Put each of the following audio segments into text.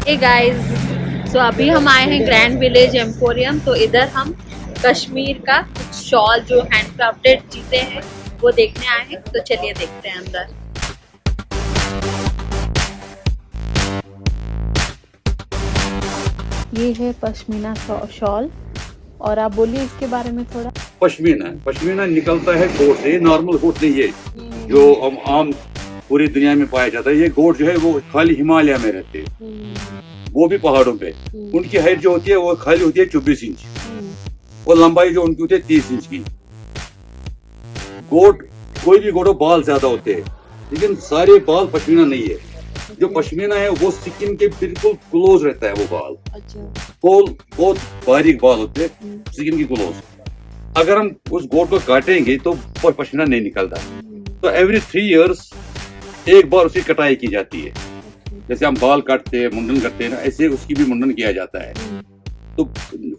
Hey guys, सो अभी हम आए हैं ग्रैंड विलेज एम्पोरियम। तो इधर हम कश्मीर का कुछ शॉल जो हैंडक्राफ्टेड चीजें हैं वो देखने आए हैं। तो चलिए देखते हैं अंदर। ये है पश्मीना शॉल, और आप बोलिए इसके बारे में थोड़ा। पश्मीना निकलता है गोट से। ये नॉर्मल गोट नहीं है जो हम आम पूरी दुनिया में पाया जाता है। ये गोट जो है वो खाली हिमालय में रहते हैं, वो भी पहाड़ों पे। उनकी हाइट जो होती है वो खाली होती है 24 इंच, और लंबाई जो उनकी होती है 30 इंच की। गोट, कोई भी गोटो बाल ज्यादा होते हैं, लेकिन सारे बाल पश्मीना नहीं है। जो पश्मीना है वो स्किन के बिल्कुल क्लोज रहता है वो बाल। बहुत बारीक बाल होते हैं स्किन की क्लोज। अगर हम उस गोट को काटेंगे तो पश्मीना नहीं निकलता। तो एवरी 3 इयर्स एक बार उसकी कटाई की जाती है। जैसे हम बाल काटते हैं, मुंडन करते हैं ना, ऐसे उसकी भी मुंडन किया जाता है। तो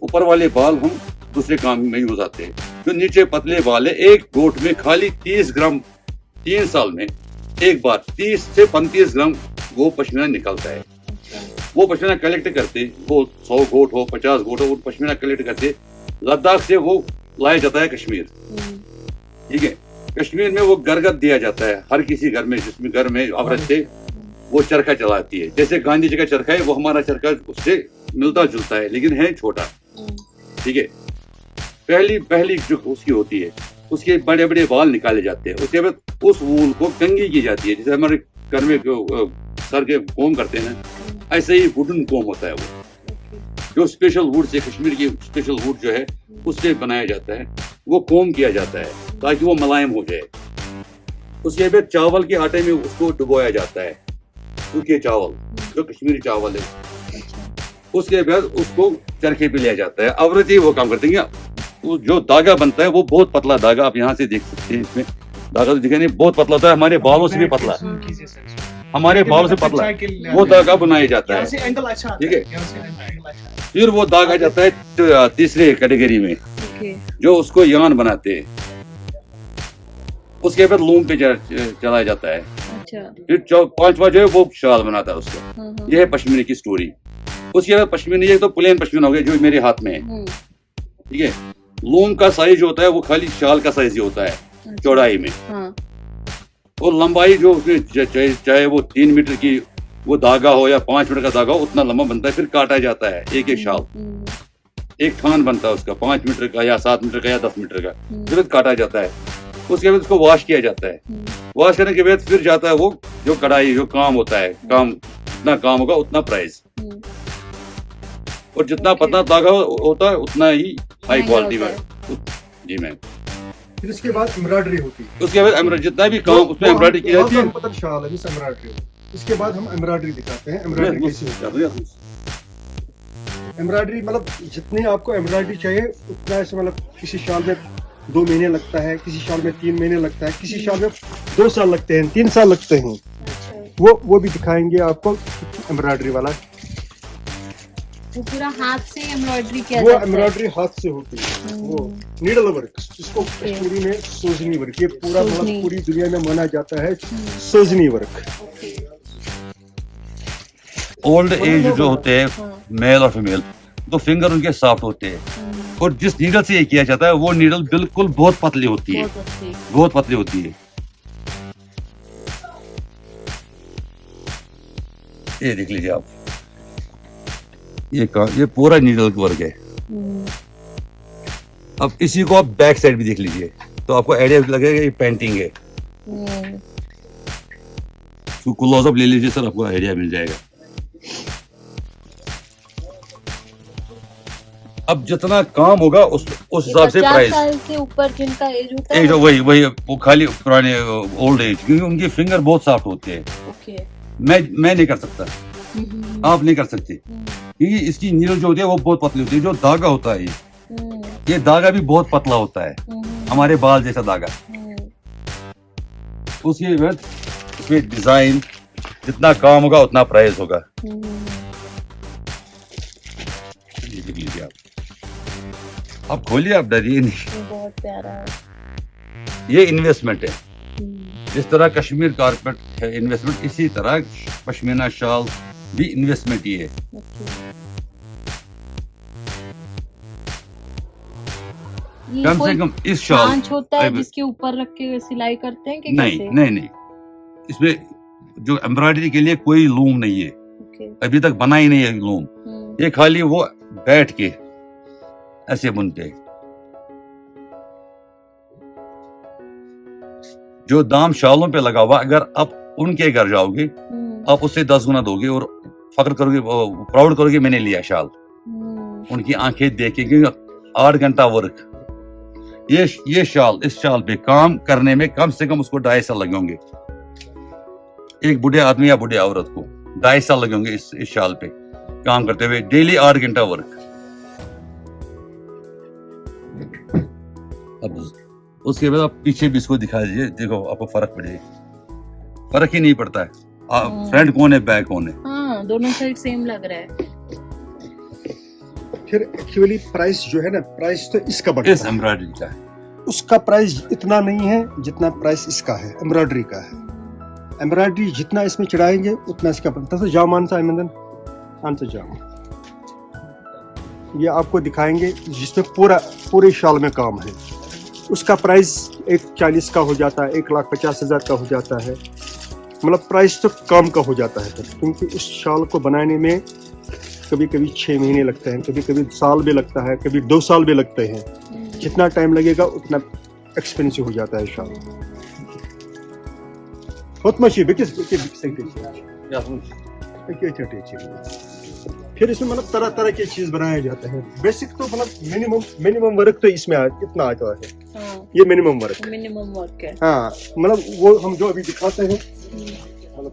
ऊपर वाले बाल हम दूसरे काम में यूज आते हैं। जो नीचे पतले बाल है, एक गोट में खाली 30 ग्राम 3 साल में एक बार 30 से 35 ग्राम वो पश्मीना निकलता है। वो पश्मीना कलेक्ट करते, वो 100 गोट हो 50 गोट हो, वो पश्मीना कलेक्ट करते लद्दाख से वो लाया जाता है कश्मीर। ठीक है, कश्मीर में वो गरगद दिया जाता है हर किसी घर में, जिसमें घर में औरत से वो चरखा चलाती है। जैसे गांधी जी का चरखा है, वो हमारा चरखा उससे मिलता जुलता है, लेकिन है छोटा। ठीक है, पहली जो उसकी होती है, उसके बड़े बड़े बाल निकाले जाते हैं। उसके बाद उस वूल को कंघी की जाती है, जैसे हमारे घर में सर के कोम करते हैं ना, ऐसे ही वुडन कोम होता है वो, जो स्पेशल वुड से, कश्मीर की स्पेशल वुड जो है उससे बनाया जाता है। वो कोम किया जाता है ताकि वो मुलायम हो जाए। उसके बाद चावल के आटे में उसको डुबोया जाता है, सूखे चावल जो कश्मीरी चावल है। उसके बाद उसको चरखे पे लिया जाता है। औरत ही वो काम करती है। वो जो धागा बनता है वो बहुत पतला धागा, आप यहाँ से देख सकते हैं। इसमें धागा तो दिखा नहीं, बहुत पतला होता है, हमारे बालों से भी पतला, हमारे बालों से पतला वो धागा बनाया जाता है। ठीक है, फिर वो धागा जाता है तीसरे कैटेगरी में, जो उसको यान बनाते हैं। उसके बाद लूम पे चलाया जाता है। फिर 5वां जो है वो शाल बनाता है उसको। ये है पश्मीने की स्टोरी। उसके बाद पश्मीना, ये तो प्लेन पश्मीना हो गया जो मेरे हाथ में है। ठीक है, लूम का साइज होता है वो खाली शाल का साइज ही होता है चौड़ाई में। और लंबाई जो उसमें चाहे वो 3 मीटर की वो धागा हो या 5 मीटर का धागा हो, उतना लंबा बनता है। फिर काटा जाता है एक एक शाल, एक थान बनता है उसका 5 मीटर का या 7 मीटर का या 10 मीटर का। फिर काटा जाता है। उसके बाद उसको वॉश किया जाता है। वॉश करने के बाद फिर जाता है वो जो कढ़ाई, जो काम होता है, काम जितना काम होगा उतना प्राइस, और जितना पतला धागा होता है उतना ही हाई क्वालिटी में। जी मैम। फिर उसके बाद एम्ब्रॉयडरी होती है। उसके बाद जितना भी काम उसमें एम्ब्रॉयडरी की जाती है। पता शाल है, एम्ब्रॉयडरी। इसके बाद हम एम्ब्रॉयडरी दिखाते हैं। एम्ब्रॉयडरी कैसे होती है? एम्ब्रॉयडरी मतलब जितनी आपको एम्ब्रॉयडरी चाहिए उतना, ऐसे मतलब किसी शाल में 2 महीने लगता है, किसी शाल में 3 महीने लगता है, किसी शाल में 2 साल लगते हैं, 3 साल लगते हैं। वो भी दिखाएंगे आपको एम्ब्रॉयडरी वाला। वो पूरा हाथ से एम्ब्रॉयडरी किया वो जाता है। एम्ब्रॉयडरी हाथ से होती है, वो नीडल वर्क, जिसको कश्मीरी में सोजनी वर्क, ये पूरा मतलब पूरी दुनिया में माना जाता है सोजनी वर्क। ओल्ड एज जो होते हैं मेल और फीमेल, तो फिंगर उनके सॉफ्ट होते हैं, और जिस नीडल से ये किया जाता है वो नीडल बिल्कुल बहुत पतली होती है, बहुत पतली होती है। ये देख लीजिए आप, ये पूरा नीडल वर्क है। अब इसी को आप बैक साइड भी देख लीजिए तो आपको आइडिया लगेगा ये पेंटिंग है। तो क्लोजअप ले लीजिए सर, आपको आइडिया मिल जाएगा। अब जितना काम होगा उस हिसाब से प्राइस। 50 साल से ऊपर जिनका एज होता है, एज वही वो खाली पुराने ओल्ड एज, क्योंकि उनके फिंगर बहुत सॉफ्ट होते हैं। मैं नहीं कर सकता, आप नहीं कर सकते, क्योंकि इसकी नीडल जो होती है वो बहुत पतली होती है। जो धागा होता है ये धागा भी बहुत पतला होता है, हमारे बाल जैसा धागा। उसके बाद उसमें डिजाइन, जितना काम होगा उतना प्राइस होगा। देख लीजिए आप खोलिए, आप डरिए नहीं। बहुत प्यारा है। ये इन्वेस्टमेंट है। जिस तरह कश्मीर कारपेट है इन्वेस्टमेंट, इसी तरह पश्मीना शाल भी इन्वेस्टमेंट ही है। ये कम कोई से कम इस शॉल छांच होता है अभी- जिसके ऊपर रख के सिलाई करते हैं कि नहीं कैसे? नहीं नहीं, इसमें जो एम्ब्रॉयडरी के लिए कोई लूम नहीं है, ओके। अभी तक बना ही नहीं है लूम। ये खाली वो बैठ के ऐसे बुनते हैं। जो दाम शालों पे लगा हुआ, अगर आप उनके घर जाओगे आप उससे 10 गुना दोगे और फख्र करोगे, प्राउड करोगे मैंने लिया शाल। उनकी आंखें देखेंगे, 8 घंटा वर्क। ये शाल, इस शाल पे काम करने में कम से कम उसको 2.5 साल लगे होंगे। एक बूढ़े आदमी या बूढ़े औरत को 2.5 साल लगे होंगे इस शाल पे काम करते हुए, डेली 8 घंटा वर्क। अब उसके बाद आप पीछे भी इसको दिखा दीजिए, देखो आपको फर्क पड़ेगा। फर्क ही नहीं पड़ता है, फ्रंट कौन है बैक कौन है। हाँ, दोनों साइड सेम लग रहा है। फिर एक्चुअली प्राइस जो है ना, प्राइस तो इसका बढ़ता इस है, एम्ब्रॉयडरी का है। उसका प्राइस इतना नहीं है जितना प्राइस इसका है, एम्ब्रॉयडरी का है। एम्ब्रॉयडरी जितना इसमें चढ़ाएंगे उतना इसका बनता है। जाम आंसा आंसा जाम, ये आपको दिखाएंगे जिसमें पूरे शाल में काम है। उसका प्राइस 1,40,000 का हो जाता है, 1,50,000 का हो जाता है। मतलब प्राइस तो कम का हो जाता है, क्योंकि उस शाल को बनाने में कभी कभी 6 महीने लगते हैं, कभी कभी साल भी लगता है, कभी 2 साल भी लगते हैं। जितना टाइम लगेगा उतना एक्सपेंसिव हो जाता है शाल। बहुत मछली फिर इसमें मतलब तरह तरह की चीज बनाया जाता है। बेसिक तो मतलब मिनिमम वर्क तो इसमें इतना आता है। हाँ, ये मिनिमम वर्क है। हाँ, मतलब वो हम जो अभी दिखाते हैं मतलब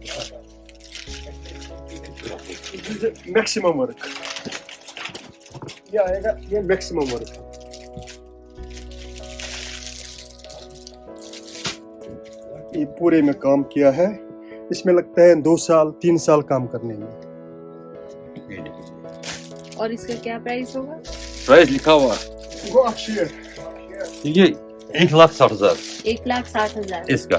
मैक्सिमम वर्क ये आएगा, ये मैक्सिमम वर्क है। ये पूरे में काम किया है, इसमें लगता है 2 साल 3 साल काम करने में। और इसका क्या प्राइस होगा? प्राइस लिखा हुआ वो अच्छी है। ये 1,60,000 1,60,000 इसका।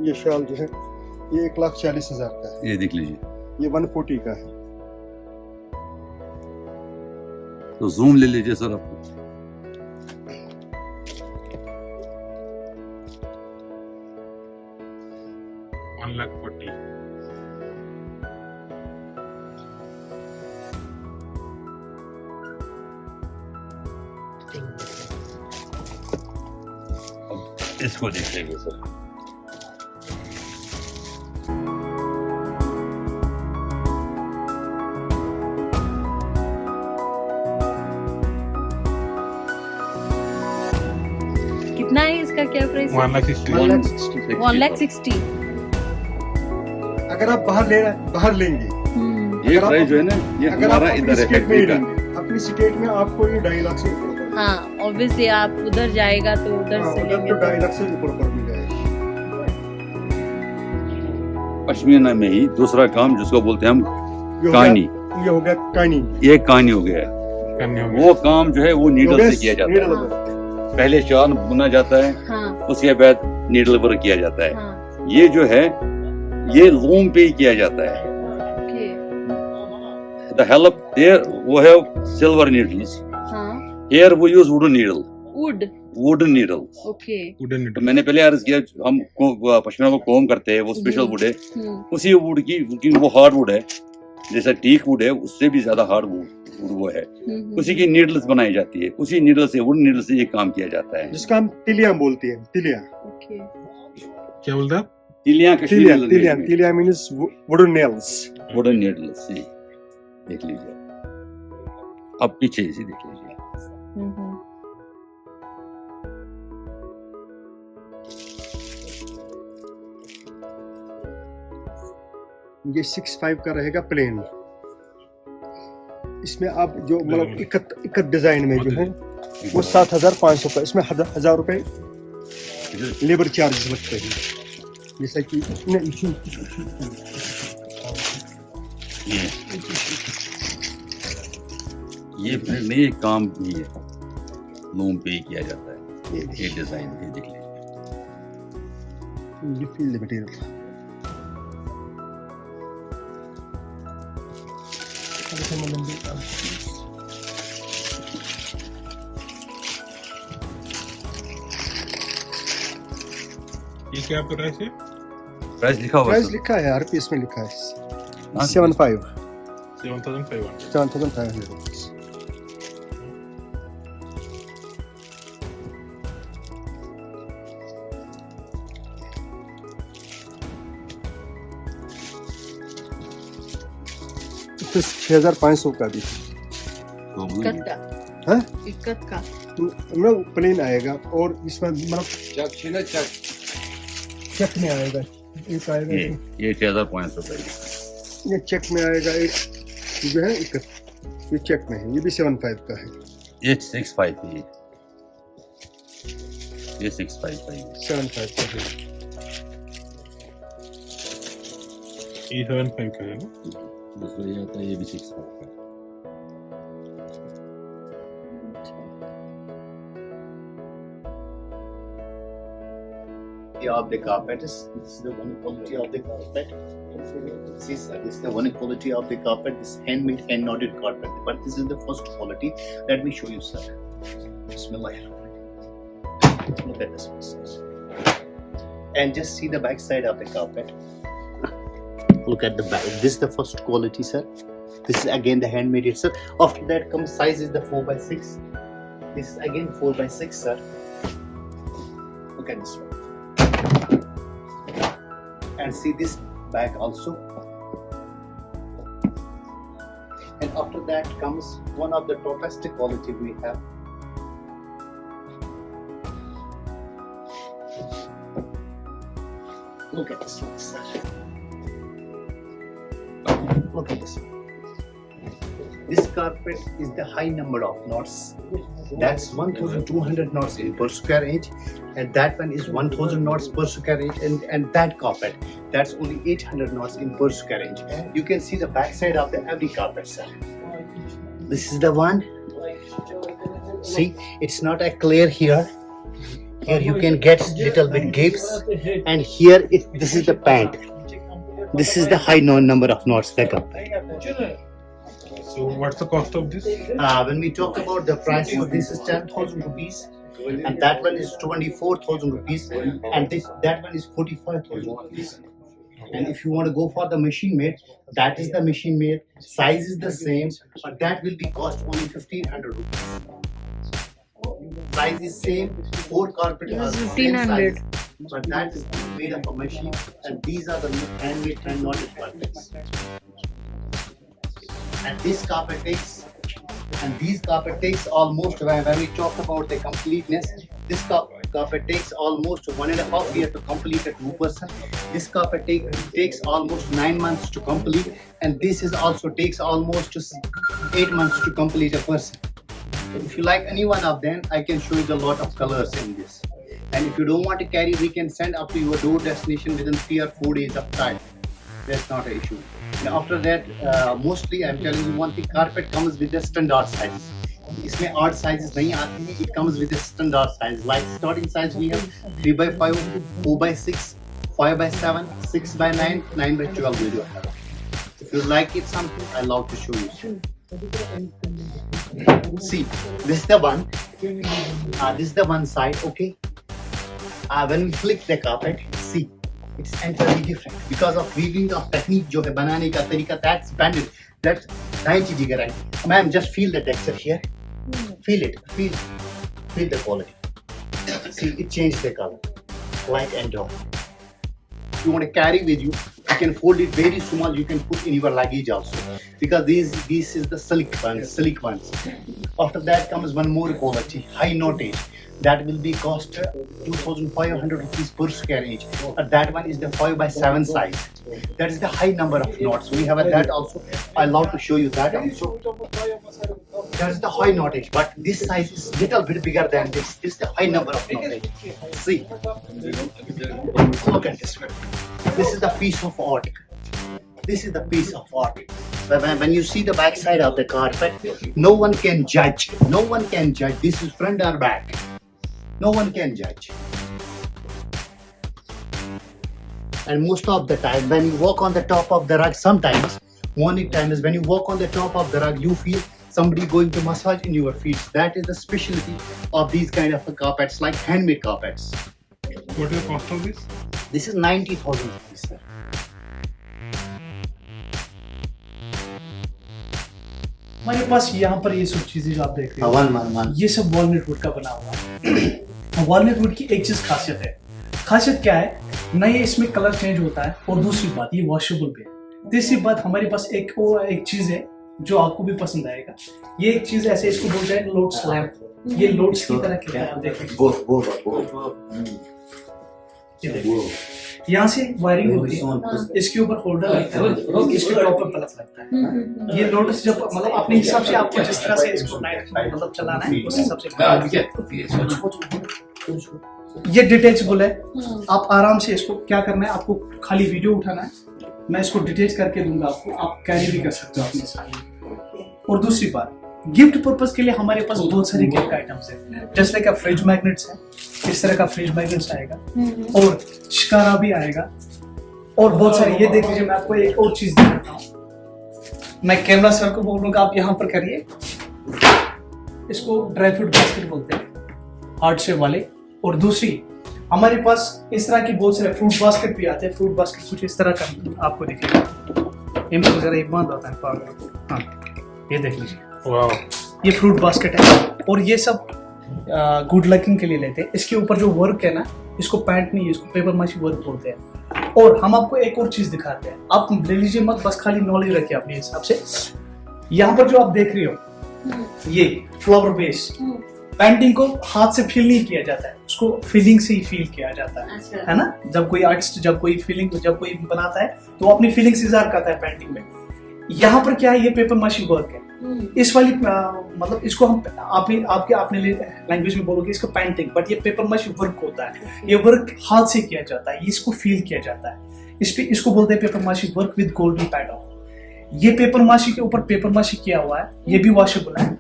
ये शाल जो है ये 1,40,000 का है। ये देख लीजिए, ये 140 का है। तो जूम ले लीजिए सर आपको। अब इसको देख लीजिए सर। कितना है इसका, क्या प्राइस है? 1,60,000। 1,60,000। अगर आप बाहर लेंगे, ये अगर प्राइस जो है ना, ये अगर आप हमारा अपनी इधर है स्टेट में ही फैक्ट्री का। लेंगे, अपनी स्टेट में आपको ये 2.5 लाख से ऊपर पड़ेगा। हाँ, ऑब्वियसली आप उधर जाएगा तो उधर हाँ, से उधर लेंगे तो तो 2.5 लाख से ऊपर पड़ जाएगा। पश्मीना में ही दूसरा काम जिसको बोलते हैं हम ये हो कानी, गया- ये हो गया कानी। ये कानी हो गया। वो काम जो है वो नीडल से किया जाता है। नीडल हाँ। पहले शाल बुना जाता है, हाँ, उसके बाद नीडल वर्क किया जाता है। हाँ, ये जो है ये लूम पे ही किया जाता है। ओके, द हेल्प देयर वो है सिल्वर नीडल्स, हाँ, हियर वो use wooden needle, would, wooden needle. Okay, तो मैंने पहले अर्ज किया, हम पश्मीना को कोम करते हैं, वो स्पेशल वुड है, उसी वुड की, क्योंकि वो हार्ड वुड है, जैसा टीक वुड है उससे भी ज्यादा हार्ड वुड वो है, उसी की नीडल्स बनाई जाती है, उसी नीडल से, वुडन नीडल से ये काम किया जाता है। जिसका हम तिलिया बोलते हैं। तिलिया ओके, क्या बोलते हैं? तिलिया तिलिया कश्मीरी तिलिया तिलिया means wooden nails. Wooden needles. देख लीजिए, अब पीछे इसी देख लीजिए। ये 6.5 का रहेगा प्लेन। इसमें आप जो मतलब इकत डिजाइन में जो है वो 7,500 का, इसमें 1,000 रुपए लेबर चार्जेस लगते हैं। जैसा कि ये प्रिंट नहीं, ये काम भी है, लूम पे ही किया जाता है। ये डिजाइन ये देख लीजिए। ये फील्ड मटेरियल ये क्या प्राइस है? प्राइस लिखा हुआ प्राइस है लिखा है, हर पीस में लिखा है हाँ, 75 7,500. 7500 rupees. तो 6500 का भी इक्कत का हाँ इक्कत का मतलब प्लेन आएगा और इसमें मतलब चेक में आएगा, एक आएगा ये 6500 का ये चेक में आएगा, एक जो है ये चेक में है, ये भी 75 का है, ये 65 है ये 65 का है 75 का है। ये 7,500 का है ना? दूसरा ये आता है ये भी 65 का है of the carpet. This is the one quality of the carpet. See, sir, this is the one quality of the carpet. This handmade hand knotted carpet. But this is the first quality. Let me show you, sir. Bismillah. Look at this one, sir. And just see the back side of the carpet. Look at the back. This is the first quality, sir. This is again the handmade itself. After that comes size is the 4x6. This is again 4x6, sir. Look at this one. And see this back also. And after that comes one of the topest quality we have. Look at this one, sir. Look at this one. This carpet is the high number of knots. That's 1,200 knots in per square inch, and that one is 1,000 knots per square inch, and that carpet, that's only 800 knots in per square inch. You can see the back side of the every carpet, sir. This is the one. See, it's not a clear here. Here you can get little bit gaps, and here this is the pant. This is the high number of knots the carpet. So what's the cost of this? When we talk about the prices, this is 10,000 rupees, and that one is 24,000 rupees, and that one is 45,000 rupees. And if you want to go for the machine made, that is the machine made. Size is the same, but that will be cost only 1,500 rupees. Size is same. 4 carpet are the same 1,500. size, but that is made of a machine, and these are the handmade hand knotted carpets. And this carpet takes, and these carpet takes almost, when we talk about the completeness, this carpet takes almost 1.5 years to complete a 2%. This carpet takes almost 9 months to complete, and this is also takes almost 8 months to complete a person. If you like any one of them, I can show you the lot of colors in this. And if you don't want to carry, we can send up to your door destination within 3 or 4 days of time. That's not an issue. And after that, mostly I'm telling you one thing, carpet comes with the standard size. इसमें odd sizes नहीं आते हैं. It comes with the standard size. Like starting size we have 3x5, 4x6, 5x7, 6x9, 9x12 we do have. If you like it something, I love to show you. See, this is the one. This is the one side. Okay. When we flick the carpet, see. It's entirely different because of weaving of technique जो है बनाने का तरीका, that's banded, that's 90 degree right. Ma'am, just feel the texture here. Feel it. Feel the quality. See, it changed the color, light and dark. If you want to carry with you, you can fold it very small. You can put in your luggage also, because this is the silk ones. After that comes one more quality, high knottage. That will be cost 2,500 rupees per square inch. That one is the 5x7 size. That is the high number of knots. We have that also. I love to show you that also. That is the high knottage, but this size is little bit bigger than this. This is the high number of knottage. See, look at this one. This is the piece of art. This is the piece of art. When you see the back side of the carpet, no one can judge. No one can judge. This is front or back. No one can judge. And most of the time, when you walk on the top of the rug, sometimes morning time is when you walk on the top of the rug, you feel somebody going to massage in your feet. That is the specialty of these kind of carpets, like handmade carpets. What is the cost of this? This is 90,000 rupees, sir. हमारे पास यहाँ पर ये सब चीजें जो आप देख रहे हो, One. ये सब वॉलनट वुड का बना हुआ है। वॉलनट वुड की एक चीज खासियत है। खासियत क्या है ना, ये इसमें कलर चेंज होता है, और दूसरी बात ये वॉशेबल भी है। तीसरी बात हमारे पास एक चीज है जो आपको भी पसंद आएगा। ये एक चीज ऐसे, इसको बोलते हैं लोड स्लैब। ये लोड्स की तरह कहता है, आप देखिए यहाँ से वायरिंग होती है, इसके ऊपर होल्डर लगता है, इसके टॉप पर प्लग लगता है। ये लोटस जब मतलब अपने हिसाब से आपको जिस तरह से इसको मतलब चलाना है उस हिसाब से। ये डिटेचेबल है, आप आराम से इसको क्या करना है, आपको खाली वीडियो उठाना है, मैं इसको डिटेच करके दूंगा आपको, आप कैरी भी कर सकते हो अपने साथ। और दूसरी बात, गिफ्ट पर्पस के लिए हमारे पास बहुत सारे गिफ्ट आइटम्स हैं, जैसे का फ्रिज मैग्नेट्स है, इस तरह का फ्रिज मैग्नेट्स आएगा, और शिकारा भी आएगा, और बहुत सारे। ये देख लीजिए, मैं आपको एक और चीज दिखाता हूँ। मैं कैमरा सर को बोलूंगा आप यहाँ पर करिए। इसको ड्राई फ्रूट बास्केट बोलते हैं, हार्ड शेप वाले। और दूसरी हमारे पास इस तरह की बहुत सारे फ्रूट बास्केट भी आते हैं। फ्रूट बास्केट कुछ इस तरह का आपको दिखेगा, इनमें जरा एक बांध आता है। हाँ, ये देख लीजिए, वाह, ये फ्रूट बास्केट है। और ये सब गुड लकिंग के लिए लेते हैं। इसके ऊपर जो वर्क है ना, इसको पैंट नहीं, इसको पेपर माशी वर्क बोलते हैं। और हम आपको एक और चीज दिखाते हैं, आप ले लीजिए मत, बस खाली नॉलेज रखिए अपने हिसाब से। यहाँ पर जो आप देख रहे हो, ये फ्लावर बेस पेंटिंग को हाथ से फील नहीं किया जाता है, उसको फीलिंग से ही फील किया जाता है ना। जब कोई आर्टिस्ट, जब कोई बनाता है तो वो अपनी फीलिंग्स इज़हार करता है पेंटिंग में। यहाँ पर क्या है, ये पेपर माशी वर्क है। इस वाली मतलब इसको हम आपने लैंग्वेज में बोलोगे इसको पेंटिंग, बट ये पेपर माशी वर्क होता है। ये वर्क हाथ से किया जाता है, इसको फील किया जाता है। इसको बोलते हैं पेपर माशी वर्क विद गोल्डन पैटर्न। ये पेपर माशी के ऊपर पेपर माशी किया हुआ है, ये भी वॉशेबल है।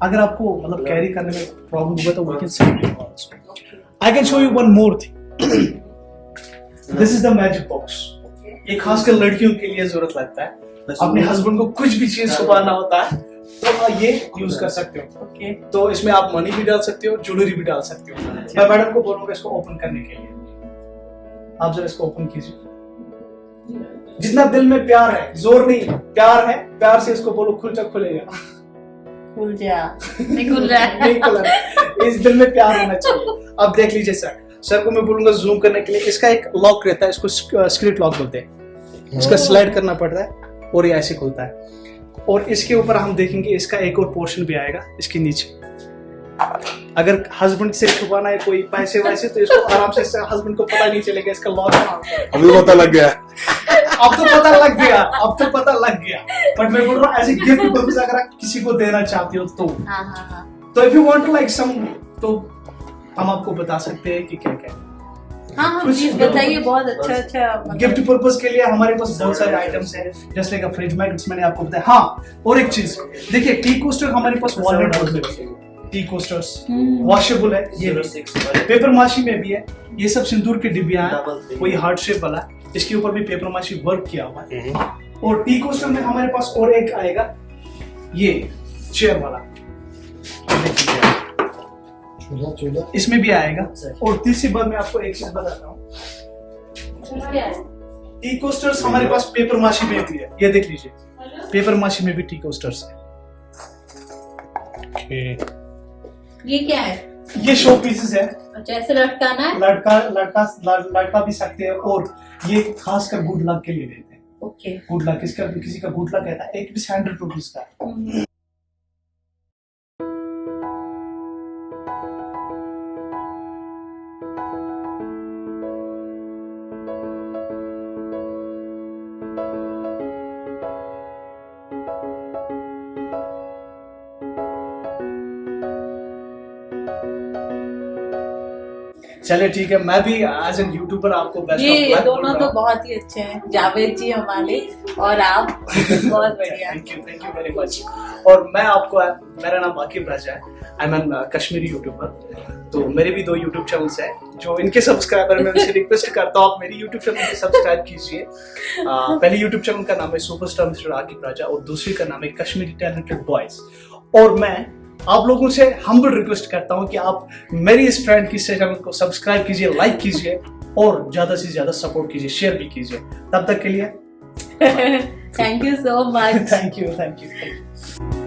अगर आपको मतलब कैरी करने में प्रॉब्लम होगा तो we can save. I can show you one more thing. This is the magic box. ये खासकर लड़कियों के लिए जरूरत लगता है, अपने हस्बैंड को कुछ भी चीज छुपाना होता है तो ये यूज कर सकते हो। तो इसमें आप मनी भी डाल सकते हो, ज्वेलरी भी डाल सकते हो। मैं मैडम को बोलूंगा इसको ओपन करने के लिए। आप जरा इसको ओपन कीजिए। जितना दिल में प्यार है, जोर नहीं, प्यार है, प्यार से इसको बोलो खुल जा, खुलेगा। खुल जा, नहीं खुल रहा है। नहीं खुल रहा है। इस दिल में प्यार होना चाहिए। अब देख लीजिए सर को मैं बोलूंगा जूम करने के लिए। इसका एक लॉक रहता है, इसको स्क्रिट लॉक बोलते हैं। इसका स्लाइड करना पड़ता है और ये ऐसे खुलता है। और इसके ऊपर हम देखेंगे इसका एक और पोर्शन भी आएगा इसके नीचे। अगर हस्बैंड से छुपाना है कोई पैसे वैसे तो इसको आराम से, हस्बैंड को पता नहीं चलेगा इसका लॉक कहाँ है। अभी पता लग गया। अब तो पता लग गया। बट मैं बोल रहा हूँ एज ए गिफ्ट पर्पस अगर आप किसी को देना चाहते हो तो if you want to like some, तो हम आपको बता सकते हैं कि क्या क्या है। हाँ, प्लीज बताइए। बहुत अच्छा गिफ्ट पर्पस के लिए हमारे पास बहुत सारे आइटम्स हैं, जैसे का फ्रिज मैग्नेट्स मैंने आपको बताया। हाँ, और एक चीज देखिए, टी कोस्टर हमारे पास वॉलनट वुड में, टी कोस्टर्स वॉशेबल है। ये पेपर माशी में भी है। ये सब सिंदूर के डिब्बियां हैं, कोई हार्ट शेप वाला, इसके ऊपर भी पेपर माशी वर्क किया हुआ है। और टी कोस्टर में हमारे पास और एक आएगा, ये चेयर वाला, इसमें भी आएगा। और तीसरी बात मैं आपको एक चीज बताता हूँ, टी कोस्टर्स हमारे पास पेपर माशी में भी है। ये देख लीजिए, पेपर माशी में भी टी कोस्टर्स है। ये क्या है? ये शो पीसेस है। अच्छा, ऐसे लटकाना है? लटका भी सकते हैं। और ये खास कर गुड लक के लिए देते हैं। ओके, गुड लक, किसी का गुड लक कहता है। एक पीस 100 रुपीज का। चलिए ठीक है, मैं भी एज एन यूट्यूबर आपको बेस्ट ऑफ ये लक दोनों तो बहुत ही अच्छे हैं, जावेद जी हमारे और आप बहुत बढ़िया। Thank you very much. और मैं आपको, मेरा नाम आकिब राजा है, I am an Kashmiri YouTuber. तो मेरे भी 2 यूट्यूब चैनल्स हैं जो इनके सब्सक्राइबर मैं उनसे रिक्वेस्ट करता हूँ आप मेरी यूट्यूब चैनल पे सब्सक्राइब कीजिए। पहले यूट्यूब चैनल का नाम है सुपरस्टार मिस्टर आकिब राजा और दूसरी का नाम है कश्मीरी टैलेंटेड बॉयज। और मैं आप लोगों से हम्बल रिक्वेस्ट करता हूँ कि आप मेरी इस फ्रेंड की चैनल को सब्सक्राइब कीजिए, लाइक कीजिए और ज्यादा से ज्यादा सपोर्ट कीजिए, शेयर भी कीजिए। तब तक के लिए thank you so much. Thank you.